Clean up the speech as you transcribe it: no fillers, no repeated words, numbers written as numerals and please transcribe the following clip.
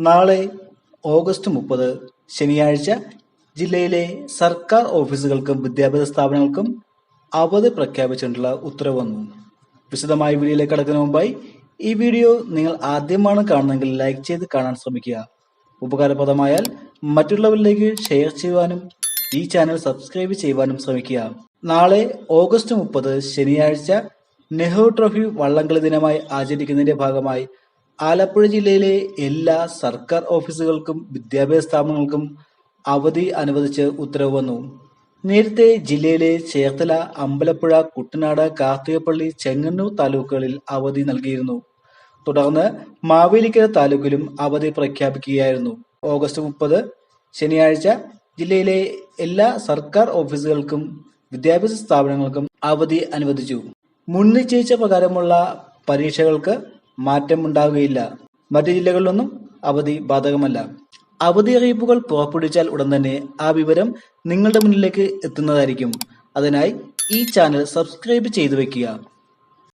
നാളെ ഓഗസ്റ്റ് 30 ശനിയാഴ്ച ജില്ലയിലെ സർക്കാർ ഓഫീസുകൾക്കും വിദ്യാഭ്യാസ സ്ഥാപനങ്ങൾക്കും അവധി പ്രഖ്യാപിച്ചുകൊണ്ടുള്ള ഉത്തരവ് വന്നു. വിശദമായ വീഡിയോയിലേക്ക് കടക്കുന്നതിന് മുമ്പായി ഈ വീഡിയോ നിങ്ങൾ ആദ്യമാണ് കാണുന്നതെങ്കിൽ ലൈക്ക് ചെയ്ത് കാണാൻ ശ്രമിക്കുക. ഉപകാരപ്രദമായാൽ മറ്റുള്ളവരിലേക്ക് ഷെയർ ചെയ്യുവാനും ഈ ചാനൽ സബ്സ്ക്രൈബ് ചെയ്യുവാനും ശ്രമിക്കുക. നാളെ ഓഗസ്റ്റ് 30 ശനിയാഴ്ച നെഹ്റു ട്രോഫി വള്ളംകളി ദിനമായി ആചരിക്കുന്നതിന്റെ ഭാഗമായി ആലപ്പുഴ ജില്ലയിലെ എല്ലാ സർക്കാർ ഓഫീസുകൾക്കും വിദ്യാഭ്യാസ സ്ഥാപനങ്ങൾക്കും അവധി അനുവദിച്ച് ഉത്തരവ് വന്നു. നേരത്തെ ജില്ലയിലെ ചേർത്തല, അമ്പലപ്പുഴ, കുട്ടനാട്, കാർത്തികപ്പള്ളി, ചെങ്ങന്നൂർ താലൂക്കുകളിൽ അവധി നൽകിയിരുന്നു. തുടർന്ന് മാവേലിക്കര താലൂക്കിലും അവധി പ്രഖ്യാപിക്കുകയായിരുന്നു. ഓഗസ്റ്റ് 30 ശനിയാഴ്ച ജില്ലയിലെ എല്ലാ സർക്കാർ ഓഫീസുകൾക്കും വിദ്യാഭ്യാസ സ്ഥാപനങ്ങൾക്കും അവധി അനുവദിച്ചു. മുൻനിശ്ചയിച്ച പ്രകാരമുള്ള പരീക്ഷകൾക്ക് മാറ്റമുണ്ടാകുകയില്ല. മറ്റു ജില്ലകളിലൊന്നും അവധി ബാധകമല്ല. അവധി അറിയിപ്പുകൾ പുറപ്പെടുവിച്ചാൽ ഉടൻ തന്നെ ആ വിവരം നിങ്ങളുടെ മുന്നിലേക്ക് എത്തുന്നതായിരിക്കും. അതിനായി ഈ ചാനൽ സബ്സ്ക്രൈബ് ചെയ്തു വെക്കുക.